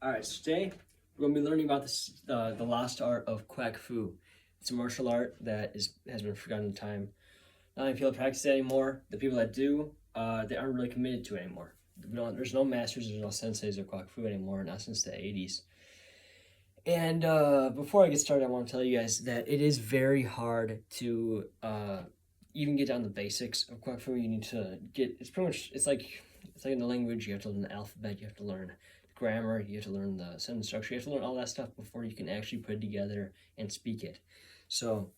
Alright, so today we're going to be learning about the lost art of Quack-Fu. It's a martial art that has been forgotten in time. Not many people practice it anymore. The people that do, they aren't really committed to it anymore. There's no masters, there's no senseis of Quack-Fu anymore, not since the 80s. And before I get started, I want to tell you guys that it is very hard to even get down the basics of Quack-Fu. You need to get, it's like in the language, you have to learn the alphabet, you have to learn grammar, you have to learn the sentence structure, you have to learn all that stuff before you can actually put it together and speak it. So,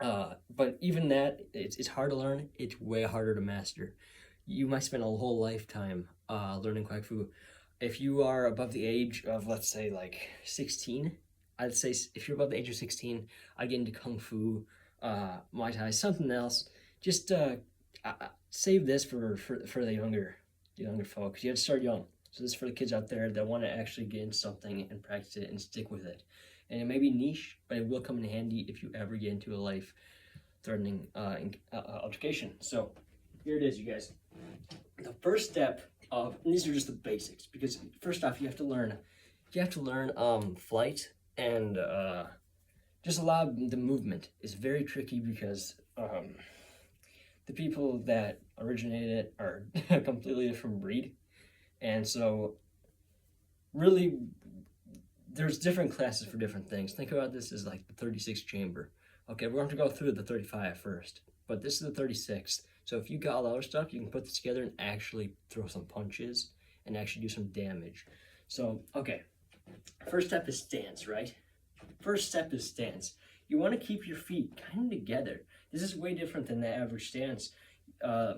but even that, it's hard to learn, it's way harder to master. You might spend a whole lifetime learning Quack-Fu. If you are above the age of, let's say, like 16, I'd say if you're above the age of 16, I'd get into Kung Fu, Muay Thai, something else. Just save this for the younger folks. You have to start young. So this is for the kids out there that want to actually get into something and practice it and stick with it. And it may be niche, but it will come in handy if you ever get into a life-threatening altercation. So here it is, you guys. The first step of, and these are just the basics, because first off, you have to learn flight, and just a lot of the movement is very tricky because the people that originated it are a completely different breed. And so really there's different classes for different things. Think about this as like the 36th chamber. Okay, we're going to go through the 35 first, but this is the 36th. So if you got all the other stuff, you can put this together and actually throw some punches and actually do some damage. So, okay, first step is stance, right? First step is stance. You want to keep your feet kind of together. This is way different than the average stance.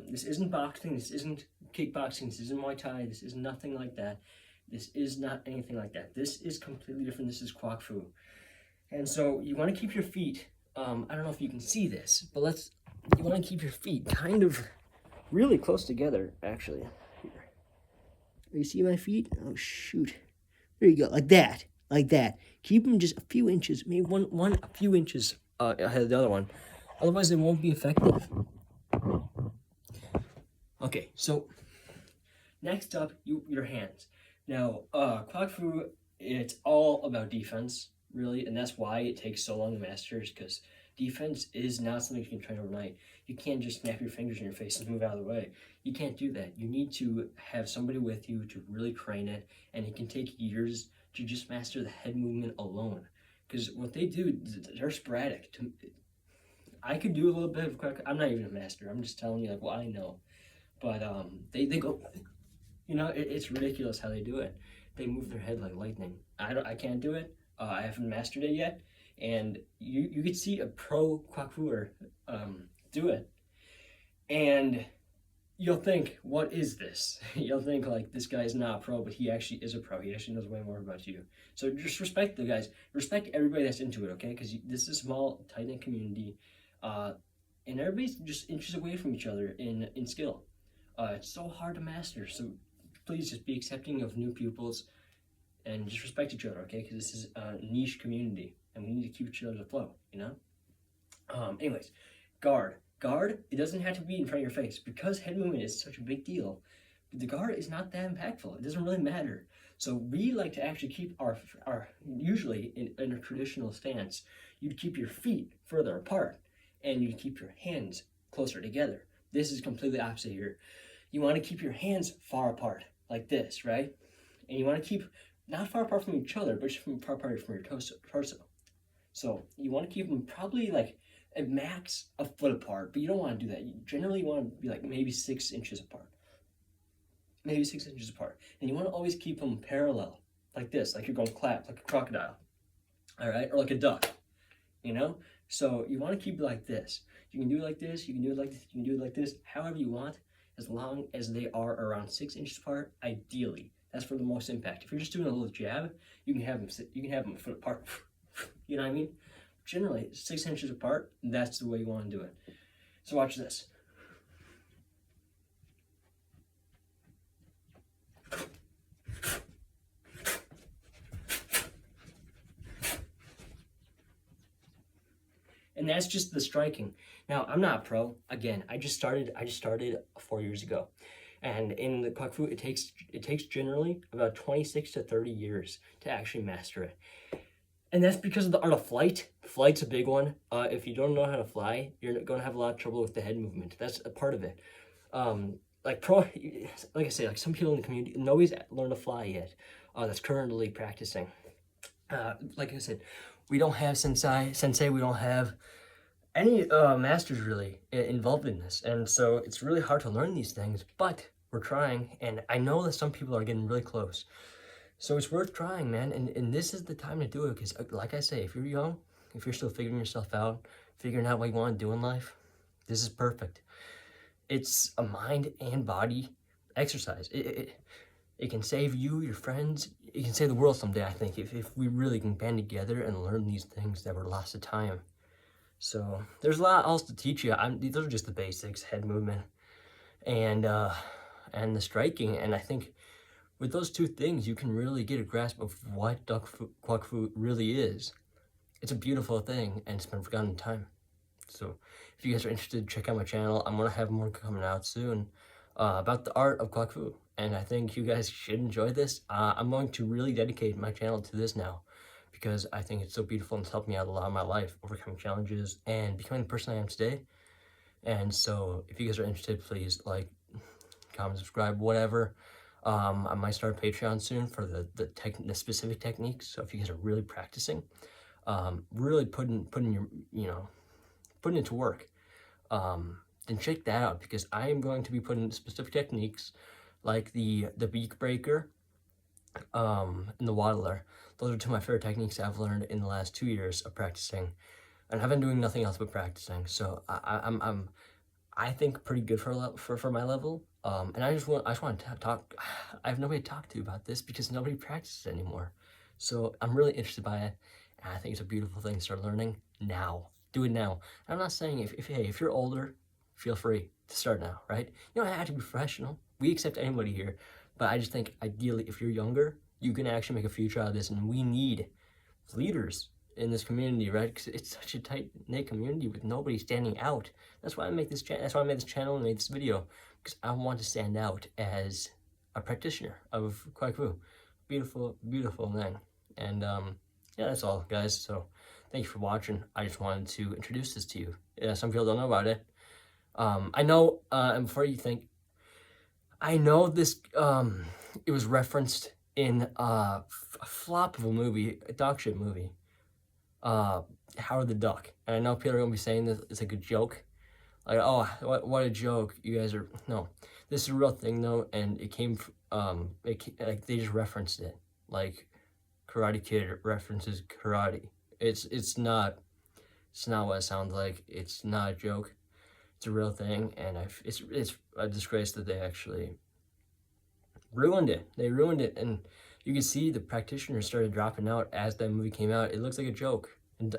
This isn't boxing, this isn't kickboxing, this isn't Muay Thai, this is nothing like that. This is not anything like that. This is completely different. This is Quack-Fu. And so you want to keep your feet, I don't know if you can see this, but you want to keep your feet kind of really close together, actually. Here. You see my feet? Oh, shoot. There you go, like that. Keep them just a few inches, maybe a few inches ahead of the other one. Otherwise, they won't be effective. Okay, so next up, your hands. Now, Quack-Fu, it's all about defense, really, and that's why it takes so long to master, because defense is not something you can train overnight. You can't just snap your fingers in your face and move out of the way. You can't do that. You need to have somebody with you to really train it, and it can take years to just master the head movement alone. Because what they do, they're sporadic. I could do a little bit of Quack-Fu. I'm not even a master. I'm just telling you like what I know. But they go, you know, it's ridiculous how they do it. They move their head like lightning. I can't do it. I haven't mastered it yet. And you could see a pro Quack-Fuer do it, and you'll think, what is this? You'll think like, this guy's not a pro, but he actually is a pro. He actually knows way more about you. So just respect the guys. Respect everybody that's into it, okay? Because this is a small, tight-knit community, and everybody's just inches away from each other in skill. It's so hard to master, so please just be accepting of new pupils and just respect each other, okay? Because this is a niche community, and we need to keep each other afloat, you know? Anyways, guard. Guard, it doesn't have to be in front of your face. Because head movement is such a big deal, the guard is not that impactful. It doesn't really matter. So we like to actually keep our usually in a traditional stance, you'd keep your feet further apart, and you keep your hands closer together. This is completely opposite here. You want to keep your hands far apart, like this, right? And you want to keep not far apart from each other, but just far apart from your torso. So you want to keep them probably like at max a foot apart, but you don't want to do that. You generally want to be like maybe 6 inches apart. Maybe 6 inches apart. And you want to always keep them parallel, like this, like you're going clap, like a crocodile, all right? Or like a duck, you know? So you want to keep it like this. You can do it like this, you can do it like this, you can do it like this, however you want, as long as they are around 6 inches apart, ideally. That's for the most impact. If you're just doing a little jab, you can have them a foot apart. You know what I mean? Generally, 6 inches apart, that's the way you want to do it. So watch this. And that's just the striking. Now, I'm not a pro. Again, I just started 4 years ago. And in the Quack-Fu, it takes generally about 26 to 30 years to actually master it. And that's because of the art of flight. Flight's a big one. If you don't know how to fly, you're going to have a lot of trouble with the head movement. That's a part of it. Like I say, like some people in the community, nobody's learned to fly yet. That's currently practicing. Like I said, we don't have sensei. We don't have any masters really involved in this, and so it's really hard to learn these things. But we're trying, and I know that some people are getting really close. So it's worth trying, man, and this is the time to do it, because like I say, if you're young, if you're still figuring yourself out, figuring out what you want to do in life, this is perfect. It's a mind and body exercise. It can save you, your friends, it can save the world someday, I think, if we really can band together and learn these things that were lost to time. So there's a lot else to teach you. Those are just the basics: head movement and the striking, and I think with those two things, you can really get a grasp of what Quack-Fu really is. It's a beautiful thing, and it's been forgotten in time. So if you guys are interested, check out my channel. I'm going to have more coming out soon about the art of Quack-Fu, and I think you guys should enjoy this. I'm going to really dedicate my channel to this now, because I think it's so beautiful and it's helped me out a lot in my life, overcoming challenges and becoming the person I am today. And so if you guys are interested, please like, comment, subscribe, whatever. I might start a Patreon soon for the specific techniques. So if you guys are really practicing, really putting it to work, then check that out, because I am going to be putting specific techniques like the beak breaker, and the waddler. Those are two of my favorite techniques I've learned in the last 2 years of practicing, and I've been doing nothing else but practicing. So I think pretty good for my level. And I just want to talk. I have nobody to talk to about this because nobody practices anymore. So I'm really interested by it, and I think it's a beautiful thing to start learning now. Do it now. I'm not saying if you're older, feel free to start now, right? You don't have to be professional. We accept anybody here, but I just think ideally, if you're younger, you can actually make a future out of this, and we need leaders in this community, right? Because it's such a tight-knit community with nobody standing out. That's why I make this channel. That's why I made this channel and made this video, because I want to stand out as a practitioner of Quack-Fu. Beautiful, beautiful thing. And yeah, that's all, guys. So thank you for watching. I just wanted to introduce this to you. Yeah, some people don't know about it. I know, and before you think, I know this, it was referenced in a flop of a movie, a dog shit movie, Howard the Duck. And I know people are going to be saying this, it's like a joke. Like, oh, what a joke, you guys are, no. This is a real thing, though, and it came, like, they just referenced it. Like, Karate Kid references karate. It's not what it sounds like. It's not a joke. It's a real thing, and it's a disgrace that they actually ruined it. They ruined it, and you can see the practitioners started dropping out as that movie came out. It looks like a joke. And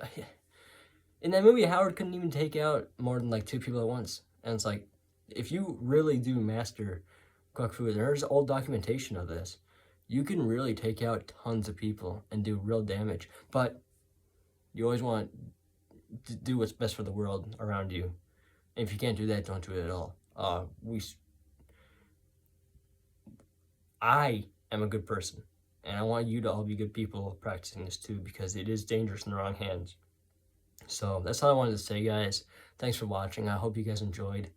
in that movie, Howard couldn't even take out more than like 2 people at once. And it's like, if you really do master Quack-Fu, there's old documentation of this. You can really take out tons of people and do real damage. But you always want to do what's best for the world around you. And if you can't do that, don't do it at all. I am a good person, and I want you to all be good people practicing this too, because it is dangerous in the wrong hands. So that's all I wanted to say, guys. Thanks for watching. I hope you guys enjoyed.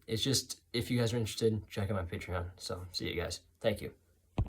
It's just, if you guys are interested, check out my Patreon. So see you guys. Thank you.